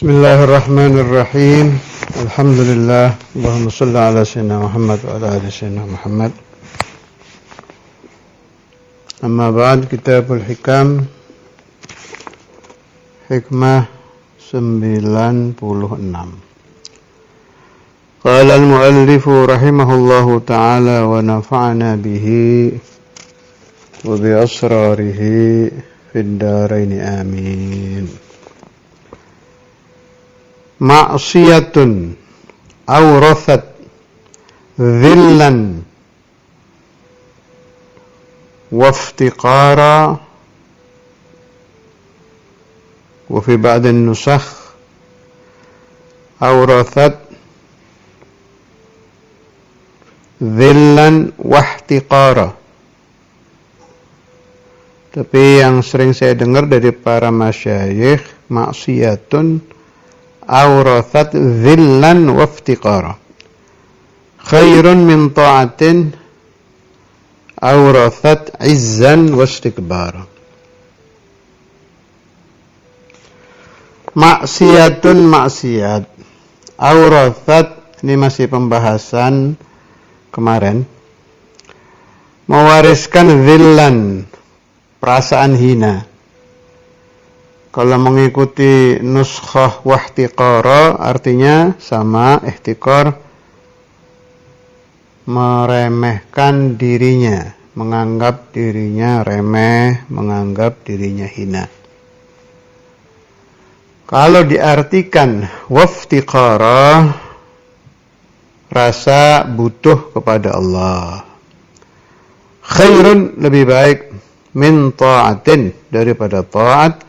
Bismillahirrahmanirrahim. Alhamdulillah. Allahumma shalli ala sayyidina Muhammad wa ala ali sayyidina Muhammad. Amma ba'd, Kitabul Hikam, hikmah 96. Qala al-muallif rahimahullahu ta'ala wa nafa'ana bihi wa bi asrarihi fid dharain amin. Ma'siyatun awrathat dhillan waftiqara wa fi ba'd an-nusakh awrathat dhillan wahtiqara. Tapi yang sering saya dengar dari para masyayikh, maksiyatun awrathat dhillan waftiqara khairun min ta'atin awrathat izzan wastikbara. Maksiyatun, maksiat, awrathat, ini masih pembahasan kemarin, mewariskan dhillan, perasaan hina. Kalau mengikuti nuskhah wahtiqara artinya sama, ihtiqar, meremehkan dirinya, menganggap dirinya remeh, menganggap dirinya hina. Kalau diartikan waftiqara, rasa butuh kepada Allah. Khairun, lebih baik, min ta'atin, daripada ta'at,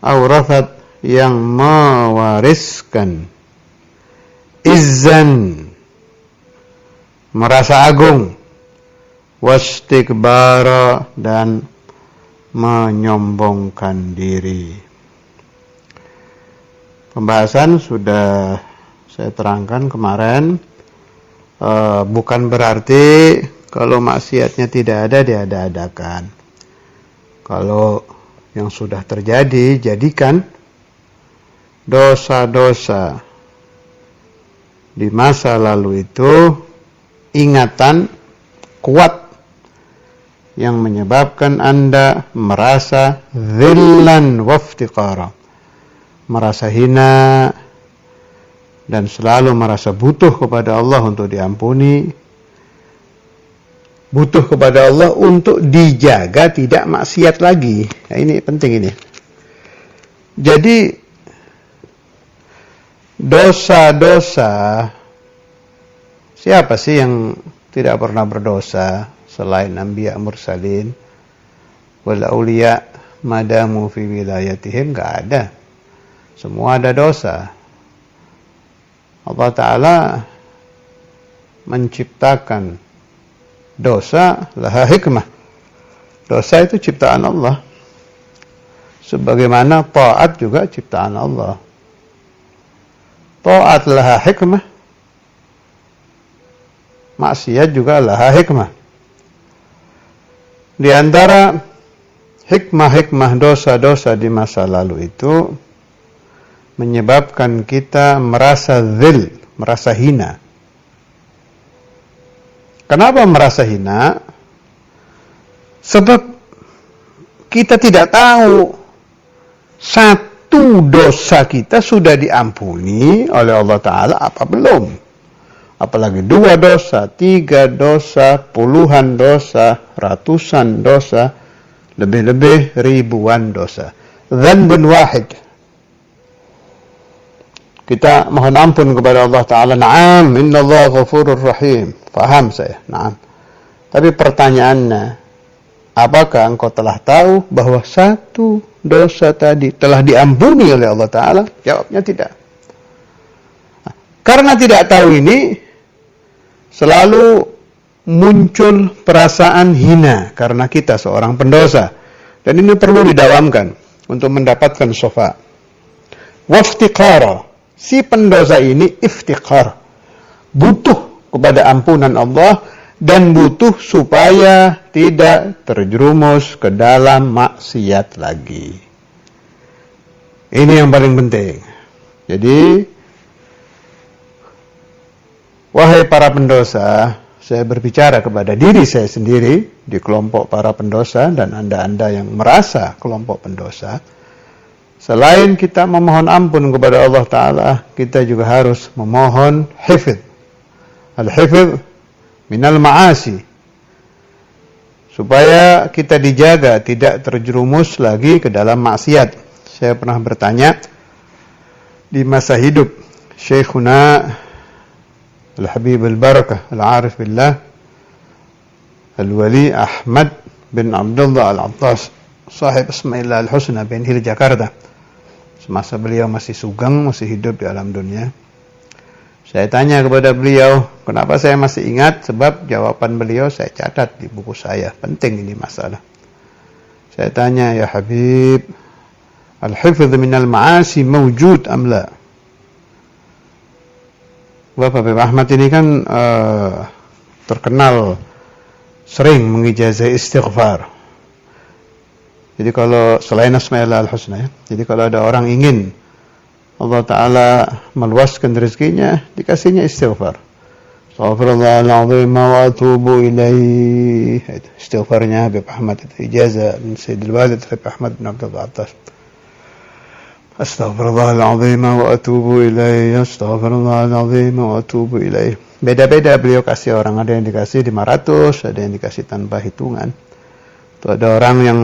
awrathat, yang mewariskan, izzan, merasa agung, wastikbara, dan menyombongkan diri. Pembahasan sudah saya terangkan kemarin. Bukan berarti kalau maksiatnya tidak ada, diada-adakan. Kalau yang sudah terjadi, jadikan dosa-dosa di masa lalu itu ingatan kuat yang menyebabkan Anda merasa dhillan waftiqara, merasa hina dan selalu merasa butuh kepada Allah untuk diampuni, butuh kepada Allah untuk dijaga tidak maksiat lagi. Nah, ini penting ini. Jadi dosa-dosa, siapa sih yang tidak pernah berdosa selain anbiya mursalin wal auliya madamu fi wilayatihim? Enggak ada. Semua ada dosa. Allah Ta'ala menciptakan dosa, laha hikmah. Dosa itu ciptaan Allah. Sebagaimana ta'at juga ciptaan Allah. Ta'at laha hikmah, maksiat juga laha hikmah. Di antara hikmah-hikmah dosa-dosa di masa lalu itu menyebabkan kita merasa dhil, merasa hina. Kenapa merasa hina? Sebab kita tidak tahu satu dosa kita sudah diampuni oleh Allah Ta'ala apa belum. Apalagi 2 dosa, 3 dosa, puluhan dosa, ratusan dosa, lebih-lebih ribuan dosa. Dzanbun wahid. Kita mohon ampun kepada Allah Ta'ala. Na'am, innallaha ghafurur rahim. Faham saya, na'am. Tapi pertanyaannya, apakah engkau telah tahu bahwa satu dosa tadi telah diampuni oleh Allah Ta'ala? Jawabnya tidak. Karena tidak tahu ini, selalu muncul perasaan hina karena kita seorang pendosa. Dan ini perlu didawamkan untuk mendapatkan syafaat. Waftiqara, si pendosa ini iftiqar, butuh kepada ampunan Allah dan butuh supaya tidak terjerumus ke dalam maksiat lagi. Ini yang paling penting. Jadi, wahai para pendosa, saya berbicara kepada diri saya sendiri di kelompok para pendosa dan Anda-Anda yang merasa kelompok pendosa. Selain kita memohon ampun kepada Allah Ta'ala, kita juga harus memohon hifdz. Al-hifdz minal ma'asi. Supaya kita dijaga, tidak terjerumus lagi ke dalam maksiat. Saya pernah bertanya, di masa hidup Syekhuna Al-Habib Al-Barakah Al-Arif Billah Al-Wali Ahmad bin Abdullah Al-Attas, sahib Ismaillah Al-Husna bin Hil Jakarta, semasa beliau masih sugeng, masih hidup di alam dunia. Saya tanya kepada beliau, kenapa saya masih ingat? Sebab jawaban beliau saya catat di buku saya. Penting ini masalah. Saya tanya, ya Habib, al-hifdz minal ma'asi mawjud am la? Bapak Habib Ahmad ini kan terkenal sering mengijazah istighfar. Jadi kalau selain Asmaul Husna, jadi kalau ada orang ingin Allah Ta'ala meluaskan rezekinya, dikasihnya istighfar. Astaghfirullahaladzim wa atubu ilaih. Istighfarnya Habib Ahmad itu ijazah min Sayyidil Walid Habib Ahmad bin Abdul Attas. Astaghfirullahaladzim wa atubu ilaih. Astaghfirullahaladzim wa atubu ilaih. Beda-beda beliau kasih orang. Ada yang dikasih 500, ada yang dikasih tanpa hitungan. Itu ada orang yang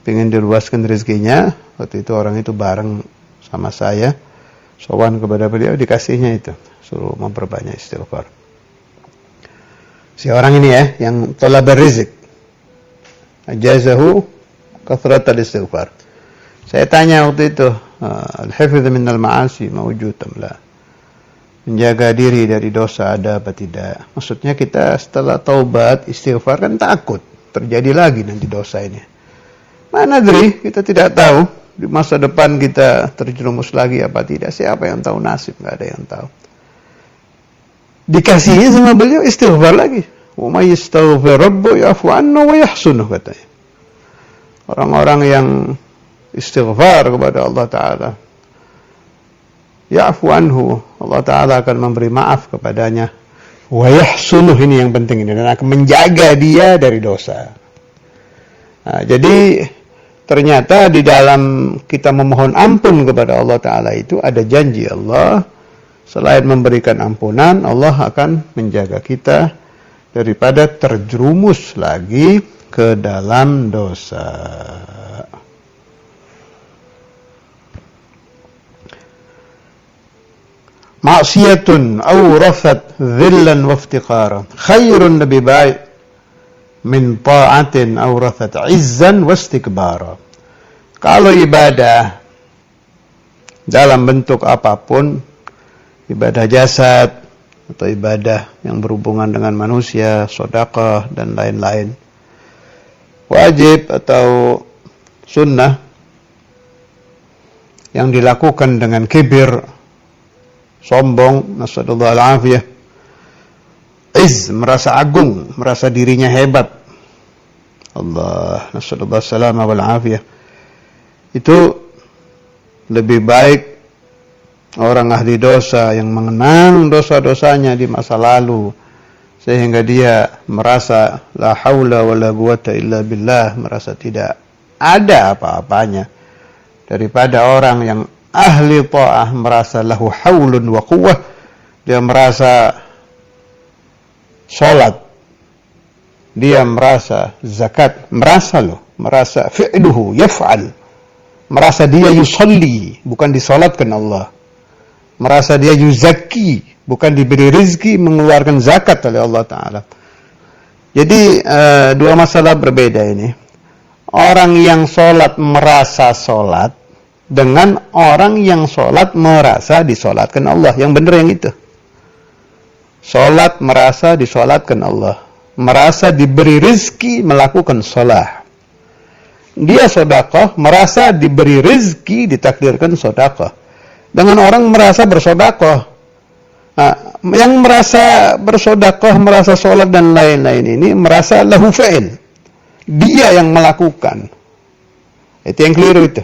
ingin diluaskan rezekinya. Waktu itu orang itu bareng sama saya. Sowan kepada beliau, dikasihnya itu. Suruh memperbanyak istighfar. Si orang ini ya, yang talabar rizq. Ajazahu kathratal istighfar. Saya tanya waktu itu, al-hifdz minal ma'asi mawjud am la? Menjaga diri dari dosa ada apa tidak? Maksudnya kita setelah taubat, istighfar kan takut terjadi lagi nanti dosa ini. Mana adri, kita tidak tahu di masa depan kita terjerumus lagi apa tidak. Siapa yang tahu nasib? Nggak ada yang tahu. Dikasihnya sama beliau istighfar lagi. Wa may yastaghfir rabbu ya'fu anhu wa yahsunuh, katanya. Orang-orang yang istighfar kepada Allah Ta'ala, ya'fu anhu, Allah Ta'ala akan memberi maaf kepadanya. Wa yahsunuh, ini yang penting ini, dan akan menjaga dia dari dosa. Nah, jadi ternyata di dalam kita memohon ampun kepada Allah Ta'ala itu ada janji Allah. Selain memberikan ampunan, Allah akan menjaga kita daripada terjerumus lagi ke dalam dosa. Maksiyatun awrathat dhillan wa iftiqaran khairun lebih baik min ta'atin awrathat izzan wa istikbara. Kalau ibadah dalam bentuk apapun, ibadah jasad atau ibadah yang berhubungan dengan manusia, sedekah dan lain-lain, wajib atau sunnah yang dilakukan dengan kibir, sombong, nasallallahu al-afiyah, izz, merasa agung, merasa dirinya hebat, Allah, nasallallahu salama wal afiyah, itu lebih baik orang ahli dosa yang mengenang dosa-dosanya di masa lalu sehingga dia merasa la haula wala quwata illa billah, merasa tidak ada apa-apanya, daripada orang yang ahli ta'ah merasa lahu haulun wa quwwah, dia merasa salat, dia merasa zakat, merasa fi'luhu yaf'al, merasa dia yusalli, bukan disolatkan Allah, merasa dia yuzakki, bukan diberi rezeki mengeluarkan zakat oleh Allah Ta'ala. Jadi dua masalah berbeda ini. Orang yang solat merasa solat dengan orang yang solat merasa disolatkan Allah. Yang benar yang itu. Solat merasa disolatkan Allah, merasa diberi rezeki melakukan solat. Dia sedekah merasa diberi rezeki ditakdirkan sedekah. Dengan orang merasa bersedekah. Nah, yang merasa bersedekah, merasa sholat dan lain-lain ini merasa lahu fa'il. Dia yang melakukan. Itu yang keliru itu.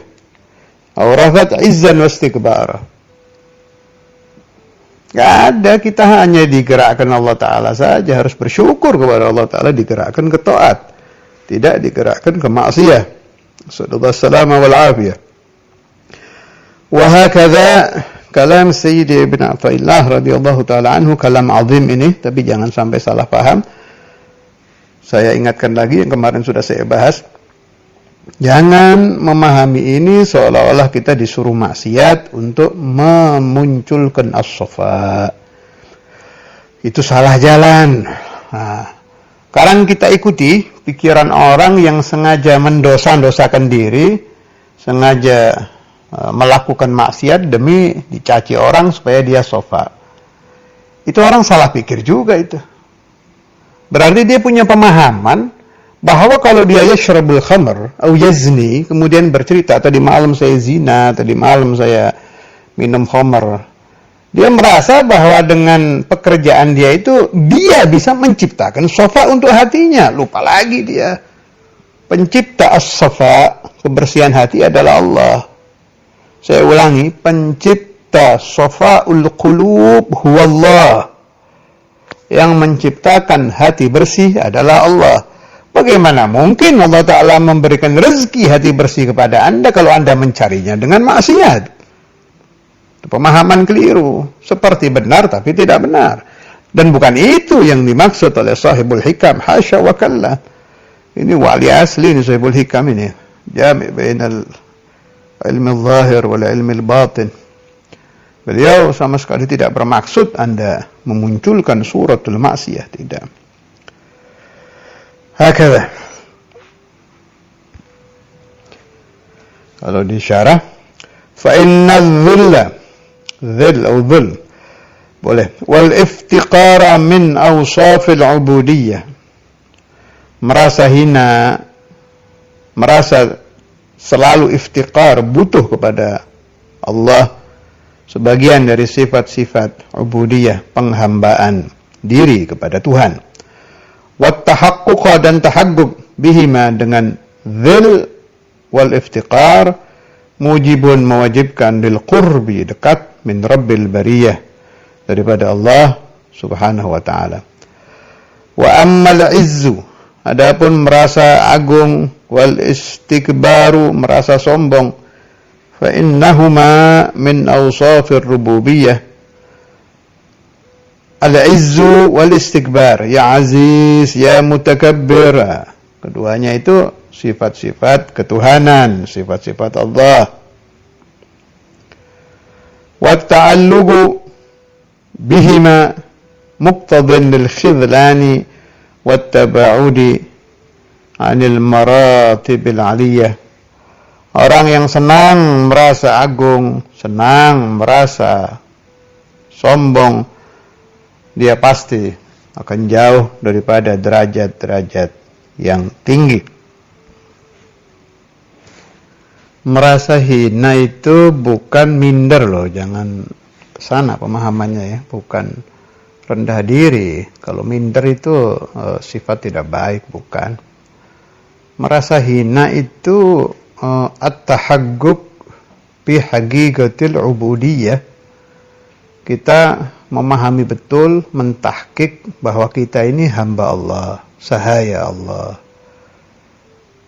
Awrathat izzan wa istikbara. Gak ada, kita hanya digerakkan Allah Ta'ala saja, harus bersyukur kepada Allah Ta'ala, digerakkan ke taat, tidak digerakkan ke maksiat. Sallallahu alaihi wal afiyah. Wa hakadha kalam Sayyidi Ibn Athaillah radhiyallahu ta'ala anhu, kalam azim ini, tapi jangan sampai salah paham. Saya ingatkan lagi yang kemarin sudah saya bahas. Jangan memahami ini seolah-olah kita disuruh maksiat untuk memunculkan as-safa. Itu salah jalan. Nah, sekarang kita ikuti pikiran orang yang sengaja mendosa-dosakan diri, sengaja melakukan maksiat demi dicaci orang supaya dia safa. Itu orang salah pikir juga itu. Berarti dia punya pemahaman bahwa kalau dia yashrabul khamr atau yazni, kemudian bercerita, tadi malam saya zina, tadi malam saya minum khamr, dia merasa bahwa dengan pekerjaan dia itu dia bisa menciptakan safa untuk hatinya. Lupa lagi dia, pencipta as-safa, kebersihan hati adalah Allah. Saya ulangi, pencipta safaul qulub huwallah. Yang menciptakan hati bersih adalah Allah. Bagaimana mungkin Allah Ta'ala memberikan rezeki hati bersih kepada Anda kalau Anda mencarinya dengan maksiat? Itu pemahaman keliru. Seperti benar tapi tidak benar. Dan bukan itu yang dimaksud oleh sahibul hikam. Hasya wa kalla. Ini wali asli ini sahibul hikam ini. Jami' bainal ilmi zahir wal ilmi batin. Beliau sama sekali tidak bermaksud Anda memunculkan suratul maksiyah. Tidak. Hakadha. Kalau di syarah, fa inna dhilla, dhill atau dhill, boleh. Wal iftiqara min awsafil ubudiyah. Merasa hina, merasa selalu iftiqar, butuh kepada Allah, sebagian dari sifat-sifat ubudiyah, penghambaan diri kepada Tuhan. Wattahaqquqa, dan tahaggub bihima, dengan dhil wal iftiqar, mujibun, mewajibkan, lil qurbi, dekat, min rabbil bariyah, daripada Allah subhanahu wa ta'ala. Wa ammal izzu, adapun merasa agung, wal istikbaru, merasa sombong, fa innahuma min awsafir rububiyah. Al-izzu wal istikbar, ya aziz, ya mutakabbir, keduanya itu sifat-sifat ketuhanan, sifat-sifat Allah. Wa ta'alluqu bihima muqtadin lil khidlani wat taba'udi 'anil maratibil 'aliyah. Orang yang senang merasa agung, senang merasa sombong, dia pasti akan jauh daripada derajat-derajat yang tinggi. Merasa hina itu bukan minder loh, jangan kesana pemahamannya ya, bukan rendah diri. Kalau minder itu sifat tidak baik, bukan. Merasa hina itu at-tahaggub bi haqiqatil ubudiyah. Kita memahami betul, mentahqiq bahwa kita ini hamba Allah, sahaya Allah.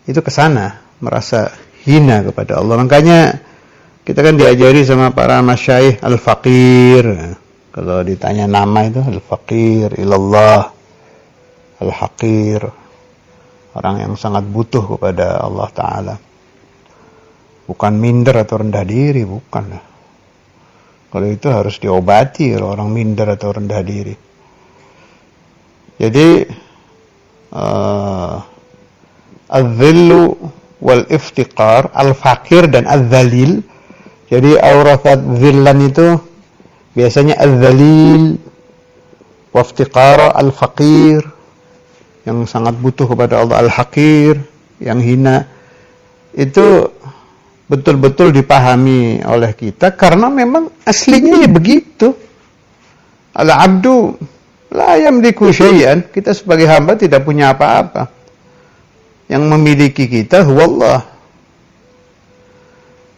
Itu kesana, merasa hina kepada Allah. Makanya kita kan diajari sama para masyayikh al-faqir. Kalau ditanya nama itu al-faqir ilallah, al-haqir, orang yang sangat butuh kepada Allah Ta'ala. Bukan minder atau rendah diri, bukan. Kalau itu harus diobati kalau orang minder atau rendah diri. Jadi al-dhillu wal iftiqar, al-faqir dan al-dhalil. Jadi aurafat dhillan itu biasanya al-dhalil, waftiqara al-faqir, yang sangat butuh kepada Allah, al-haqir, yang hina. Itu betul-betul dipahami oleh kita karena memang aslinya ya begitu. Al-abdu la yamliku syai'an, kita sebagai hamba tidak punya apa-apa. Yang memiliki kita huwallah.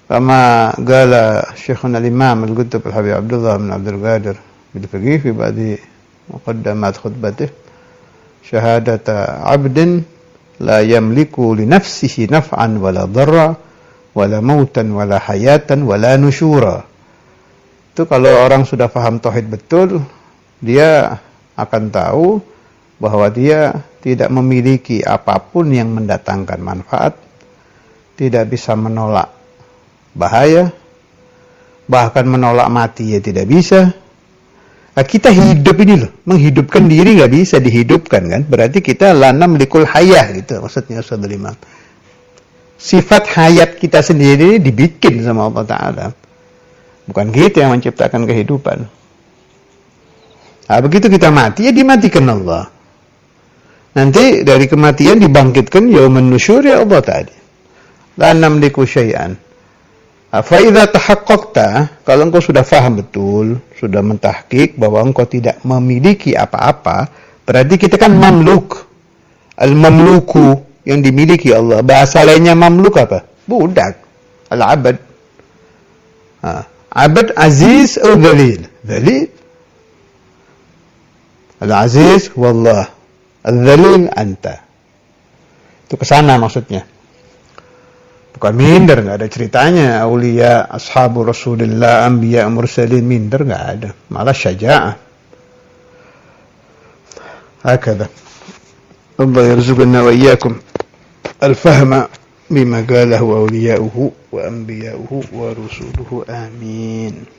Kama qala Syekhuna al-Imam Al-Qutb Al-Habib Abdullah bin Abdul Qadir بالفقيه في بعض مقدمات خطبته شهادة عبد لا يملك لنفسه نفعا ولا ضرا ولا موتا ولا حياة ولا نشورا. Itu kalau orang sudah paham tauhid betul, dia akan tahu bahwa dia tidak memiliki apapun yang mendatangkan manfaat, tidak bisa menolak bahaya, bahkan menolak mati ya tidak bisa. Nah, kita hidup ini loh, menghidupkan diri nggak bisa dihidupkan kan? Berarti kita lanam likul hayah gitu maksudnya Ustaz Imam. Sifat hayat kita sendiri dibikin sama Allah Ta'ala. Bukan kita yang menciptakan kehidupan. Nah, begitu kita mati, ya dimatikan Allah. Nanti dari kematian dibangkitkan yaumun nusyur ya Allah tadi. La namliku syai'an. Fa idza tahaqqaqta, kalau engkau sudah faham betul, sudah mentahqiq bahwa engkau tidak memiliki apa-apa, berarti kita kan mamluk. Al-mamluku yang dimiliki Allah. Bahasa lainnya mamluk apa? Budak. Al-abad. Abad aziz atau dhalil? Dhalil. Al-aziz wallah. Al-dhalil anta. Itu kesana maksudnya. Bukan minder, nggak ada ceritanya. Aulia, ashabu Rasulullah, anbiya, mursalin, minder nggak ada. Malah syaja'ah. Hakadha. Allah yarzuqna wa iyyakum al-fahma bima qalahu awliya'uhu wa anbiya'uhu wa rusuluhu. Amin.